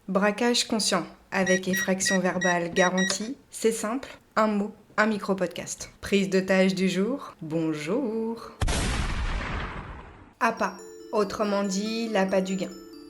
Braquage conscient, avec effraction verbale garantie, c'est simple, un mot, un micro-podcast. Prise d'otage du jour, bonjour. APA, autrement dit l'appât du gain.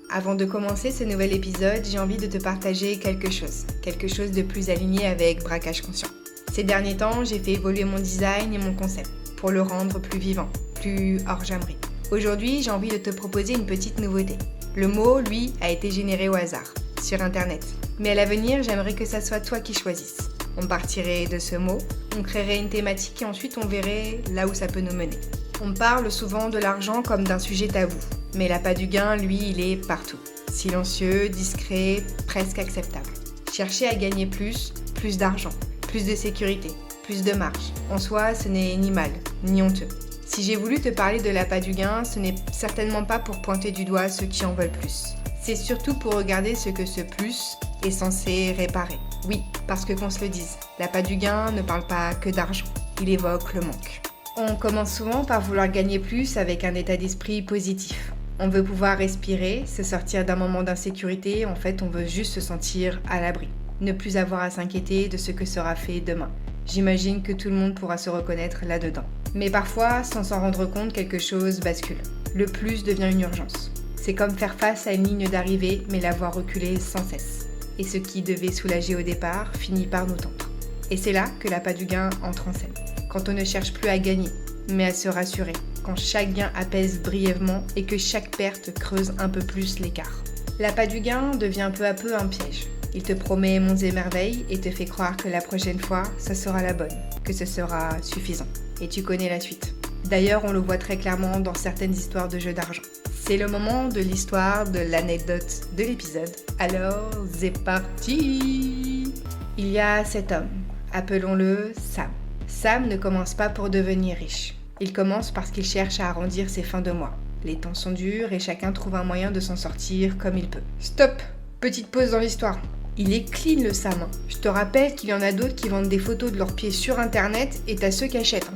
Avant de commencer ce nouvel épisode, j'ai envie de te partager quelque chose de plus aligné avec braquage conscient. Ces derniers temps, j'ai fait évoluer mon design et mon concept pour le rendre plus vivant, plus hors-jamerie. Aujourd'hui, j'ai envie de te proposer une petite nouveauté. Le mot, lui, a été généré au hasard, sur Internet. Mais à l'avenir, j'aimerais que ça soit toi qui choisisses. On partirait de ce mot, on créerait une thématique et ensuite on verrait là où ça peut nous mener. On parle souvent de l'argent comme d'un sujet tabou, mais l'appât du gain, lui, il est partout. Silencieux, discret, presque acceptable. Chercher à gagner plus d'argent, plus de sécurité, plus de marge. En soi, ce n'est ni mal, ni honteux. Si j'ai voulu te parler de l'appât du gain, ce n'est certainement pas pour pointer du doigt ceux qui en veulent plus. C'est surtout pour regarder ce que ce plus est censé réparer. Oui, parce que qu'on se le dise, l'appât du gain ne parle pas que d'argent, il évoque le manque. On commence souvent par vouloir gagner plus avec un état d'esprit positif. On veut pouvoir respirer, se sortir d'un moment d'insécurité, en fait on veut juste se sentir à l'abri. Ne plus avoir à s'inquiéter de ce que sera fait demain. J'imagine que tout le monde pourra se reconnaître là-dedans. Mais parfois, sans s'en rendre compte, quelque chose bascule. Le plus devient une urgence. C'est comme faire face à une ligne d'arrivée, mais la voir reculer sans cesse. Et ce qui devait soulager au départ finit par nous tendre. Et c'est là que l'appât du gain entre en scène. Quand on ne cherche plus à gagner, mais à se rassurer. Quand chaque gain apaise brièvement et que chaque perte creuse un peu plus l'écart. L'appât du gain devient peu à peu un piège. Il te promet monts et merveilles et te fait croire que la prochaine fois, ça sera la bonne, que ce sera suffisant. Et tu connais la suite. D'ailleurs, on le voit très clairement dans certaines histoires de jeux d'argent. C'est le moment de l'histoire, de l'anecdote de l'épisode. Alors, c'est parti! Il y a cet homme, appelons-le Sam. Sam ne commence pas pour devenir riche. Il commence parce qu'il cherche à arrondir ses fins de mois. Les temps sont durs et chacun trouve un moyen de s'en sortir comme il peut. Stop! Petite pause dans l'histoire. Il est clean le Sam. Je te rappelle qu'il y en a d'autres qui vendent des photos de leurs pieds sur internet et t'as ceux qui achètent.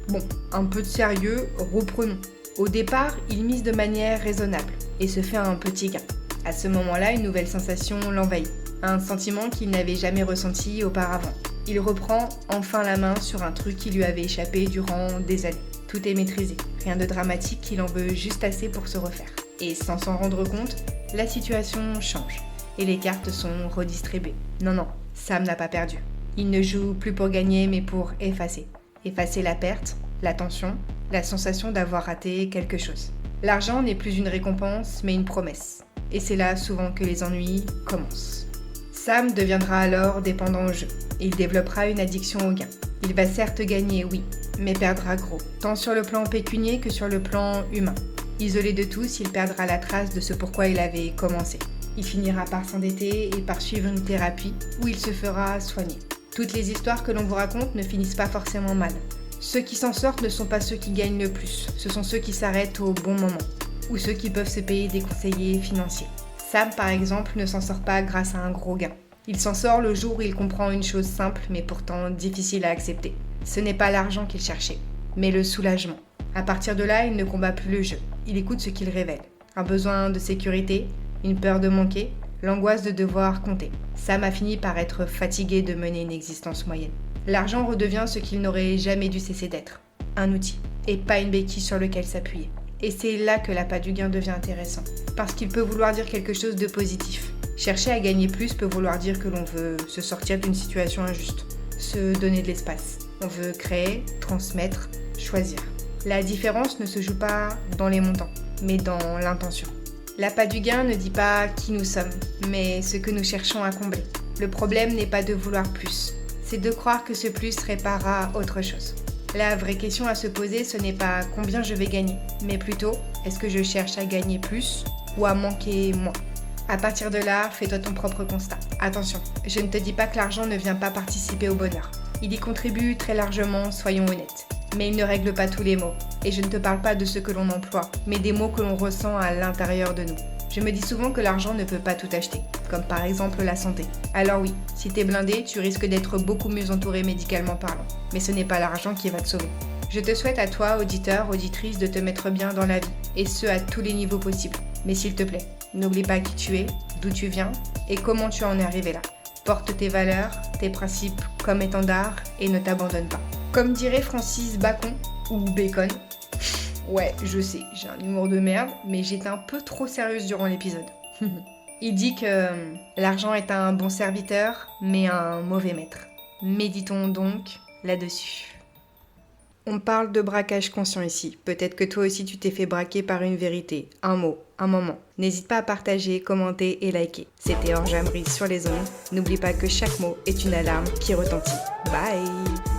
Bon, un peu de sérieux, reprenons. Au départ, il mise de manière raisonnable et se fait un petit gain. À ce moment-là, une nouvelle sensation l'envahit. Un sentiment qu'il n'avait jamais ressenti auparavant. Il reprend enfin la main sur un truc qui lui avait échappé durant des années. Tout est maîtrisé. Rien de dramatique, il en veut juste assez pour se refaire. Et sans s'en rendre compte, la situation change. Et les cartes sont redistribuées. Non, Sam n'a pas perdu. Il ne joue plus pour gagner, mais pour effacer. Effacer la perte, la tension, la sensation d'avoir raté quelque chose. L'argent n'est plus une récompense, mais une promesse. Et c'est là souvent que les ennuis commencent. Sam deviendra alors dépendant au jeu. Il développera une addiction au gain. Il va certes gagner, oui, mais perdra gros, tant sur le plan pécunier que sur le plan humain. Isolé de tous, il perdra la trace de ce pourquoi il avait commencé. Il finira par s'endetter et par suivre une thérapie où il se fera soigner. Toutes les histoires que l'on vous raconte ne finissent pas forcément mal. Ceux qui s'en sortent ne sont pas ceux qui gagnent le plus, ce sont ceux qui s'arrêtent au bon moment, ou ceux qui peuvent se payer des conseillers financiers. Sam, par exemple, ne s'en sort pas grâce à un gros gain. Il s'en sort le jour où il comprend une chose simple, mais pourtant difficile à accepter. Ce n'est pas l'argent qu'il cherchait, mais le soulagement. À partir de là, il ne combat plus le jeu. Il écoute ce qu'il révèle. Un besoin de sécurité, une peur de manquer, l'angoisse de devoir compter. Sam a fini par être fatigué de mener une existence moyenne. L'argent redevient ce qu'il n'aurait jamais dû cesser d'être. Un outil, et pas une béquille sur lequel s'appuyer. Et c'est là que l'appât du gain devient intéressant. Parce qu'il peut vouloir dire quelque chose de positif. Chercher à gagner plus peut vouloir dire que l'on veut se sortir d'une situation injuste. Se donner de l'espace. On veut créer, transmettre, choisir. La différence ne se joue pas dans les montants, mais dans l'intention. L'appât du gain ne dit pas qui nous sommes, mais ce que nous cherchons à combler. Le problème n'est pas de vouloir plus, c'est de croire que ce plus réparera autre chose. La vraie question à se poser, ce n'est pas combien je vais gagner, mais plutôt, est-ce que je cherche à gagner plus ou à manquer moins ? À partir de là, fais-toi ton propre constat. Attention, je ne te dis pas que l'argent ne vient pas participer au bonheur. Il y contribue très largement, soyons honnêtes. Mais il ne règle pas tous les maux. Et je ne te parle pas de ceux que l'on emploie, mais des maux que l'on ressent à l'intérieur de nous. Je me dis souvent que l'argent ne peut pas tout acheter, comme par exemple la santé. Alors oui, si t'es blindé, tu risques d'être beaucoup mieux entouré médicalement parlant. Mais ce n'est pas l'argent qui va te sauver. Je te souhaite à toi, auditeur, auditrice, de te mettre bien dans la vie, et ce à tous les niveaux possibles. Mais s'il te plaît, n'oublie pas qui tu es, d'où tu viens et comment tu en es arrivé là. Porte tes valeurs, tes principes comme étendard et ne t'abandonne pas. Comme dirait Francis Bacon, ou Bacon, ouais, je sais, j'ai un humour de merde, mais j'étais un peu trop sérieuse durant l'épisode. Il dit que l'argent est un bon serviteur, mais un mauvais maître. Méditons donc là-dessus. On parle de braquage conscient ici. Peut-être que toi aussi tu t'es fait braquer par une vérité, un mot, un moment. N'hésite pas à partager, commenter et liker. C'était Orjamerie sur les ondes. N'oublie pas que chaque mot est une alarme qui retentit. Bye!